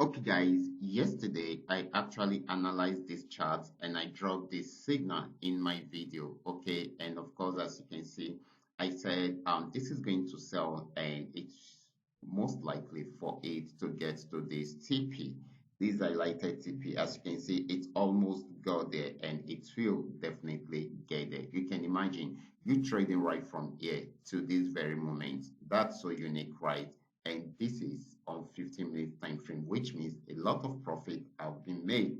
Okay, guys, yesterday I actually analyzed this chart and I dropped this signal in my video. Okay, and of course, as you can see, I said this is going to sell and it's most likely for it to get to this TP. This highlighted TP, as you can see, it almost got there and it will definitely get there. You can imagine you trading right from here to this very moment. That's so unique, right? And this is on 15-minute time frame, which means a lot of profit have been made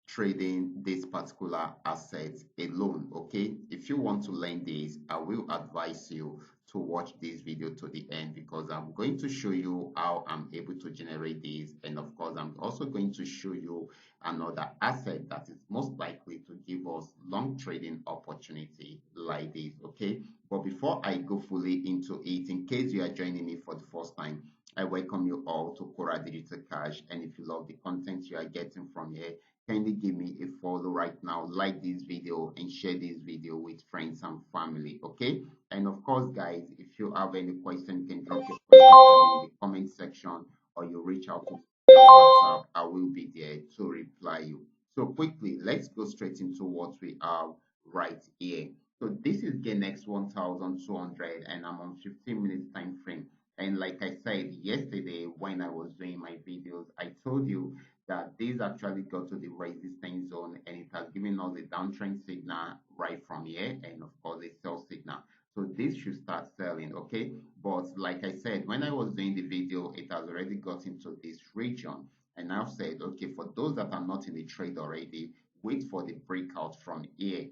trading this particular asset alone. Okay, if you want to learn this, I will advise you to watch this video to the end, because I'm going to show you how I'm able to generate this, and of course I'm also going to show you another asset that is most likely to give us long trading opportunity like this. Okay, but before I go fully into it, in case you are joining me for the first time, I welcome you all to Qora Digital Cash, and if you love the content you are getting from here, kindly give me a follow right now, like this video and share this video with friends and family. Okay, and of course guys, if you have any question, you can drop your question for me in the comment section, or you reach out to me on WhatsApp. I will be there to reply you. So quickly, let's go straight into what we have right here. So this is GainX 1200 and I'm on 15 minutes time frame. And like I said yesterday when I was doing my videos, I told you that this actually got to the resistance zone and it has given us a downtrend signal right from here, and of course a sell signal. So this should start selling. Okay, but like I said, when I was doing the video, it has already got into this region, and I've said, okay, for those that are not in the trade already, wait for the breakout from here.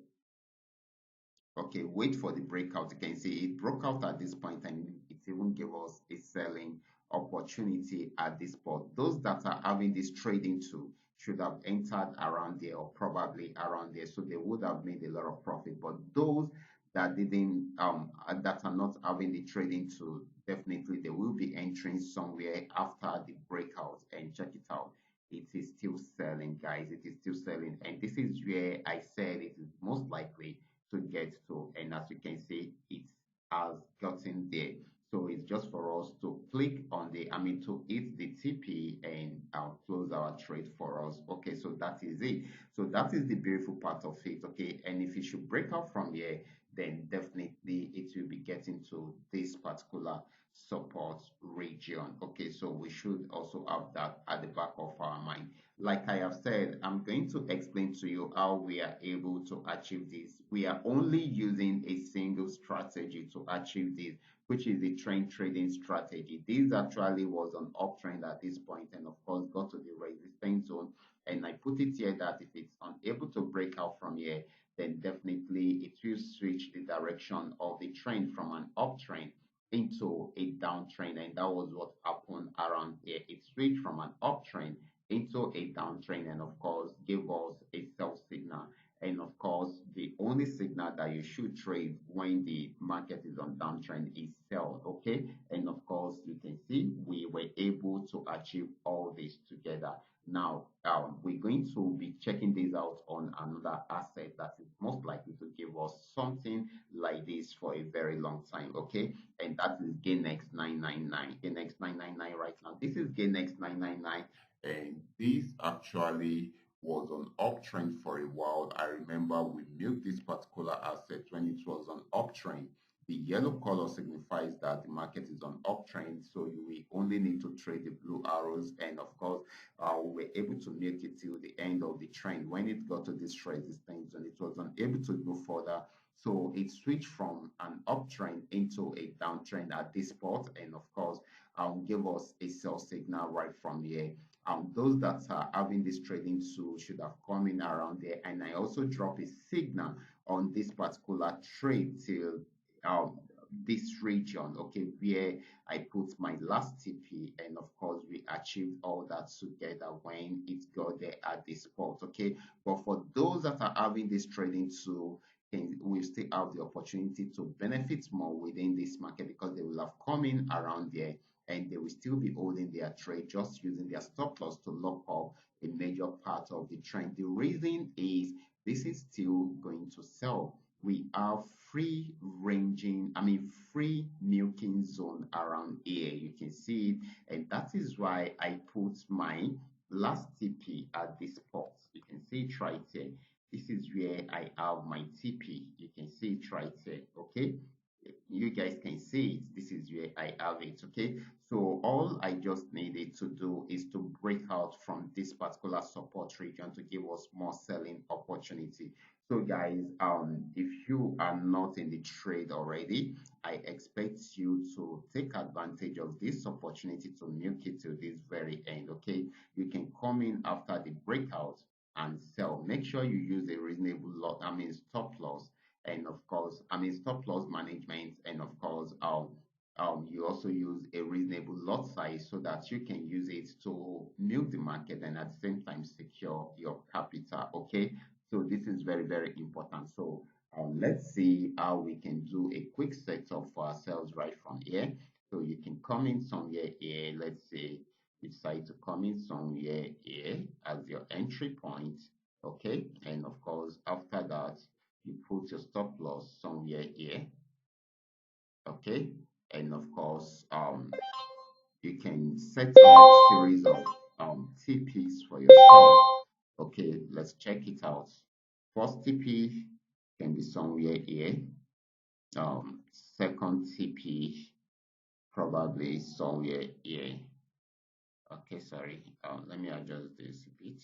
Okay, wait for the breakout. You can see it broke out at this point and it even gave us a selling opportunity at this spot. Those that are having this trading tool should have entered around there or probably around there, so they would have made a lot of profit. But those that didn't that are not having the trading tool, definitely they will be entering somewhere after the breakout. And check it out, it is still selling, guys. It is still selling, and this is where I said it is most likely to get to, and as you can see, it has gotten there. So it's just for us to click on the, to hit the TP and close our trade for us. Okay, so that is it. So that is the beautiful part of it. Okay, and if it should break out from here, then definitely it will be getting to this particular support region. Okay, so we should also have that at the back of our mind. Like I have said, I'm going to explain to you how we are able to achieve this. We are only using a single strategy to achieve this, which is the trend trading strategy. This actually was an uptrend at this point and of course got to the resistance zone. And I put it here that if it's unable to break out from here, then definitely it will switch the direction of the trend from an uptrend into a downtrend, and that was what happened around here. It switched from an uptrend into a downtrend and of course give us a sell signal. And of course, the only signal that you should trade when the market is on downtrend is sell. Okay, and of course you can see we were able to achieve all this together. Now we're going to be checking this out on another asset that is most likely to give us something like this for a very long time. Okay, and that is GainX 999. GainX 999 right now. This is GainX 999, and this actually was on uptrend for a while. I remember we milked this particular asset when it was on uptrend. The yellow color signifies that the market is on uptrend, so we only need to trade the blue arrows. And of course, we were able to milk it till the end of the trend. When it got to this resistance and it was unable to go further, so it switched from an uptrend into a downtrend at this spot, and of course, give us a sell signal right from here. Those that are having this trading tool should have come in around there, and I also drop a signal on this particular trade till this region, okay, where I put my last TP, and of course we achieved all that together when it got there at this spot. Okay, but for those that are having this trading tool, we still have the opportunity to benefit more within this market, because they will have come in around there and they will still be holding their trade, just using their stop loss to lock up a major part of the trend. The reason is this is still going to sell. we have free milking zone around here. You can see it, and that is why I put my last TP at this spot. You can see it right here. This is where I have my TP. You can see it right here. Okay, you guys can see it. This is where I have it. Okay, so all I just needed to do is to break out from this particular support region to give us more selling opportunity. So guys, if you are not in the trade already, I expect you to take advantage of this opportunity to milk it till this very end. Okay, you can come in after the breakout and sell. Make sure you use a reasonable lot, stop loss, and of course, stop loss management, and of course, you also use a reasonable lot size so that you can use it to milk the market and at the same time secure your capital. Okay, so this is very, very important. So let's see how we can do a quick setup for ourselves right from here. So you can come in somewhere here. Let's say you decide to come in somewhere here as your entry point. Okay, and of course, after that, you put your stop loss somewhere here. Okay, and of course, you can set up a series of TPs for yourself. Okay, let's check it out. First TP can be somewhere here. Second TP probably somewhere here. Okay, sorry. Let me adjust this a bit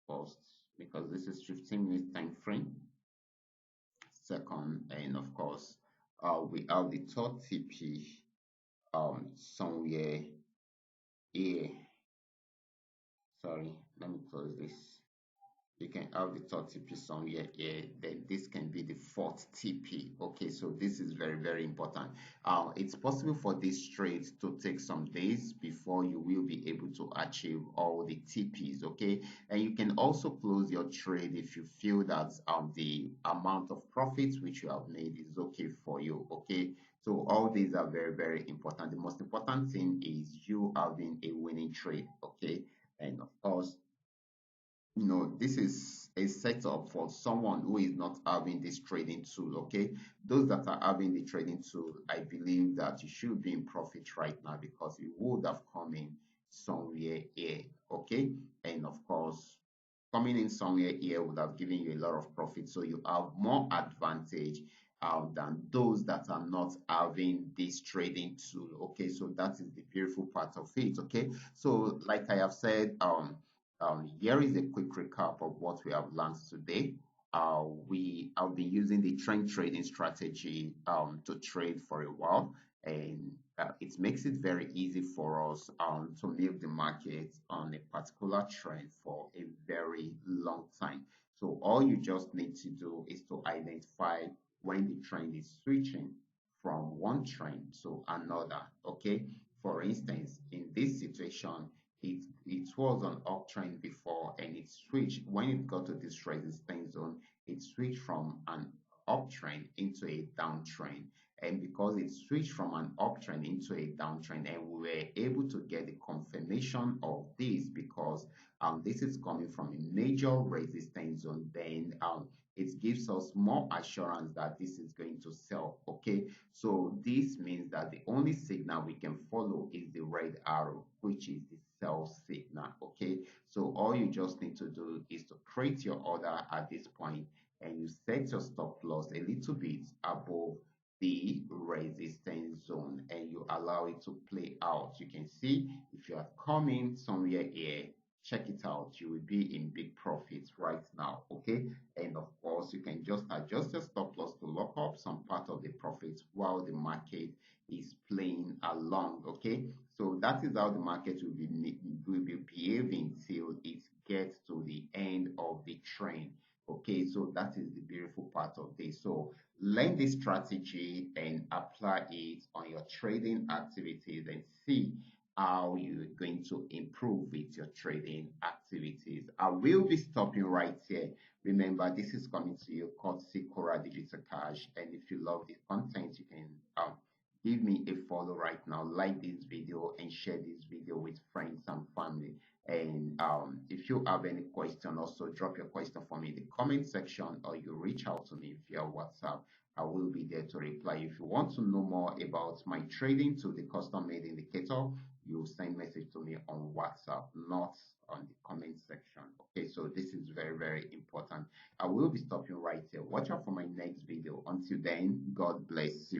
first because this is 15 minutes time frame. Second, and of course, we have the third TP somewhere here. Sorry, let me close this. You can have the third TP somewhere here, then this can be the fourth TP. Okay, so this is very, very important. It's possible for this trade to take some days before you will be able to achieve all the TPs. Okay, and you can also close your trade if you feel that the amount of profits which you have made is okay for you. Okay, so all these are very, very important. The most important thing is you having a winning trade. Okay, and of course, this is a setup for someone who is not having this trading tool. Okay, those that are having the trading tool, I believe that you should be in profit right now because you would have come in somewhere here. Okay, and of course, coming in somewhere here would have given you a lot of profit, so you have more advantage than those that are not having this trading tool. Okay, so that is the beautiful part of it. Okay, so like I have said, here is a quick recap of what we have learned today. We have been using the trend trading strategy to trade for a while, and it makes it very easy for us to leave the market on a particular trend for a very long time. So all you just need to do is to identify when the trend is switching from one trend to another. Okay, for instance, in this situation, it was an uptrend before and it switched when it got to this resistance zone. It switched from an uptrend into a downtrend, and because it switched from an uptrend into a downtrend, and we were able to get the confirmation of this because this is coming from a major resistance zone, then it gives us more assurance that this is going to sell. Okay, so this means that the only signal we can follow is the red arrow, which is the sell signal. Okay, so all you just need to do is to create your order at this point and you set your stop loss a little bit above the resistance zone and you allow it to play out. You can see if you are coming somewhere here, check it out, you will be in big profits right now. Okay, and of course you can just adjust your stop loss to lock up some part of the profits while the market is playing along. Okay, so that is how the market will be behaving till it gets to the end of the trend. Okay, so that is the beautiful part of this. So learn this strategy and apply it on your trading activities and see how you're going to improve with your trading activities. I will be stopping right here. Remember, this is coming to you courtesy Qora Digital Cash. And if you love this content, you can give me a follow right now, like this video and share this video with friends and family. And if you have any question, also drop your question for me in the comment section, or you reach out to me via WhatsApp. I will be there to reply. If you want to know more about my trading to the custom made indicator, you send message to me on WhatsApp, not on the comment section. Okay, so this is very, very important. I will be stopping right here. Watch out for my next video. Until then, God bless you.